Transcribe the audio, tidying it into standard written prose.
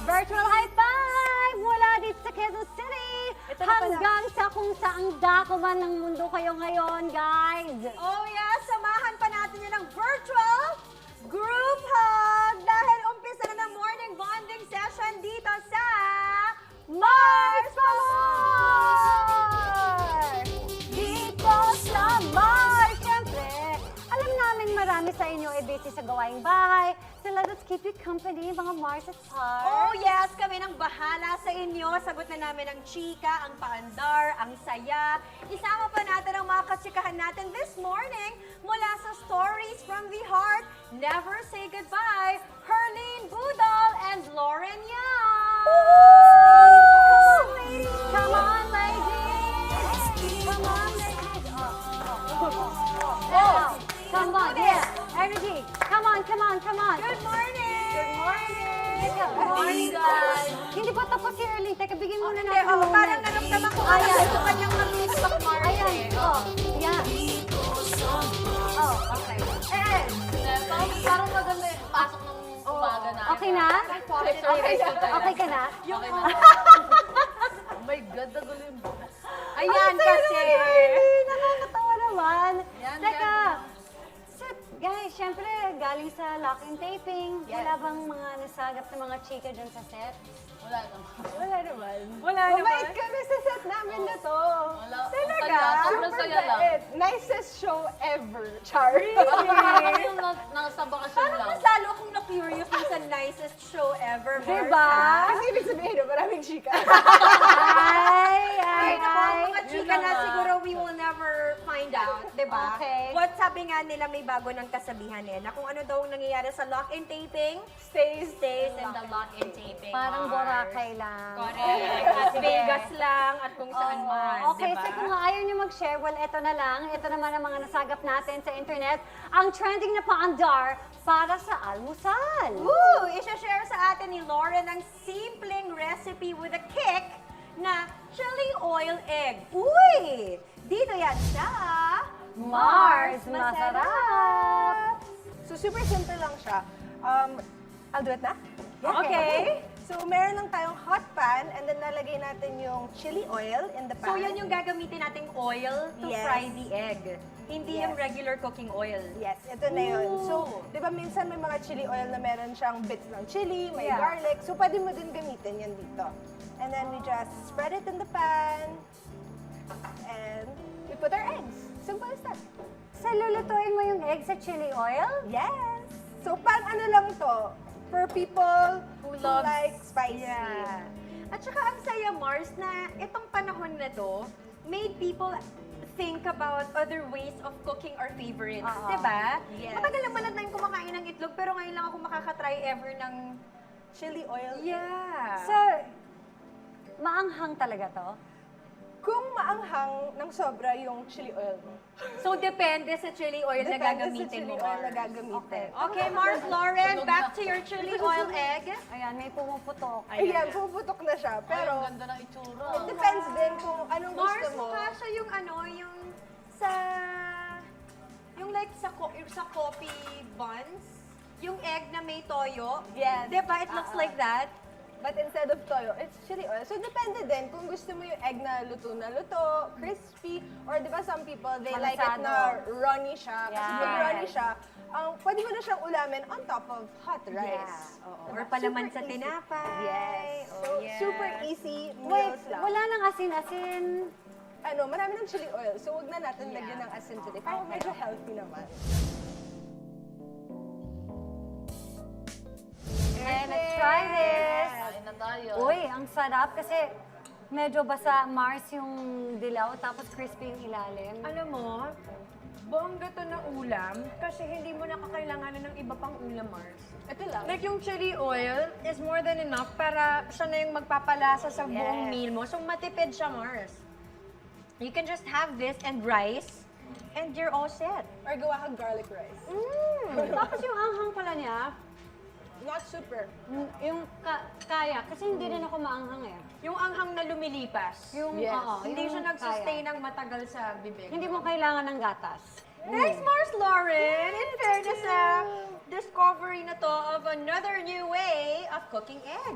virtual high five mula dito sa Quezon City hanggang sa kung saang dako man ng mundo kayo ngayon, guys. Oh yes, samahan pa natin yun ng virtual group hug dahil umpisa na ng morning bonding session dito sa Mars Palor! Dito sa Mars! Siyempre, alam namin marami sa inyo ay busy sa gawaing bahay. So let us keep you company, mga Mars at Pars. Oh yes, kami nang bahala sa inyo. Sagot na namin ang chika, ang paandar, ang saya. Isama pa natin ang mga katsikahan natin this morning mula sa Stories from the Heart, Never Say Goodbye, Herlene Budol and Lauren Young. Come on, ladies! Come on, ladies! Oh, come on, yeah, energy. Come on, come on, come on. Good morning! Good morning! Good morning, guys. Hindi pa tapos si Erling. Teka, bigyan muna Hindi, natin ng moment. parang naramdaman ko Ayan. kasi sa kanyang mag-tiktok Mars. Ayan, oh, yeah. Oh, okay. Parang maganda yung pasok ng umaga na. Okay na? Okay ka na? Yung oh my God, nagulo yung bukas. Ayan kasi. Nakakatawa naman. Yan, Teka. So, guys, syempre, galing sa lock and taping. Yes. Wala bang mga nasagap na mga chika dyan sa set? Wala naman. Wala naman. Wala Mabait naman. kami sa set namin na to. Wala. Talaga? Sobrang Super saya lang. bait. Nicest show ever. Char. Parang yung nasa bakasyon Parang lang. mas lalo akong na-curious dun sa nicest show ever, Mars. Diba? Kasi ibig sabihin, maraming chika. Ay, naku, ang ay. mga chika na siguro we will never find out, di ba? Okay. What sabi nga nila may bago ng kasabihan na kung ano daw ang nangyayari sa lock and taping, stays in the lock and taping. Parang Mars. Boracay lang. Correct. Las Vegas lang at kung saan man, Okay, diba? so kung ayaw nyo mag-share, well, eto na lang. Ito naman ang mga nasagap natin sa internet. Ang trending na paandar para sa almusal. Woo! Isha-share sa atin ni Lauren ang simpleng recipe with a kick na chili oil egg. Uy! Dito yan sa Mars Masarap! So, super simple lang siya. I'll do it na? Okay. So, meron lang tayong hot pan and then nalagay natin yung chili oil in the pan. So, yan yung gagamitin nating oil to Yes. fry the egg. Hindi Yes. yung regular cooking oil. Yes, ito na yun. So, Ooh. di ba minsan may mga chili oil na meron siyang bits ng chili, may Yeah. garlic. So, pwede mo din gamitin yan dito. And then we just spread it in the pan. And we put our eggs. Simple as that. So, lulutuin mo yung egg sa chili oil? Yes! So, pang ano lang to, for people who loves- like spicy. Yeah. At saka ang saya, Mars, na itong panahon na to made people think about other ways of cooking our favorites. Oo. Diba? Yes. Matagal naman na tayong kumakain ng itlog, pero ngayon lang ako makakatry ever ng... Chili oil. Yeah. So, maanghang talaga to? Kung maanghang ng sobra yung chili oil mo. So, depende sa chili oil na Depende gagamitin sa chili mo, oil na Mars. gagamitin. Okay, Mars, Lauren, back to your chili oil egg. Ayan, may pumuputok. Ayan, puputok na siya. Pero, Pero, ang ganda ng itsura. it depends din kung anong gusto Mars, mo. mukha siya yung ano, yung sa... Yung like sa coffee buns, yung egg na may toyo. Yes. Diba? It looks like that. But instead of toyo, it's chili oil. So, depende din kung gusto mo yung egg na luto, crispy, or di ba some people, they like it na runny siya. Kasi Yes. pag runny siya, pwede mo na siyang ulamin on top of hot rice. Or palaman sa Super easy. tinapay. Yes. Oh, So, yes. super easy Wait, meals lang. wala nang asin-asin. Marami ng chili oil. So, wag na natin lagyan ng asin today. Para medyo healthy naman. Okay, let's try this. Kain na tayo. Uy, ang sarap kasi medyo basa Mars yung dilaw tapos crispy yung ilalim. Alam mo, bongga to na ulam kasi hindi mo nakakailanganan ng iba pang ulam, Mars. Ito lang. Like yung chili oil is more than enough para siya na yung magpapalasa sa buong Yes. meal mo. So matipid siya, Mars. You can just have this and rice and you're all set. Or gawa kang garlic rice. Tapos yung anghang pala niya, Not super. yung kaya, kasi hindi rin ako maanghang eh. Yung anghang na lumilipas. Yung, Yes. oo, Hindi yung siya nag-sustain kaya. ng matagal sa bibig. Hindi mo kailangan ng gatas. Thanks, Mars Lauren! In fairness, discovery na to of another new way of cooking egg.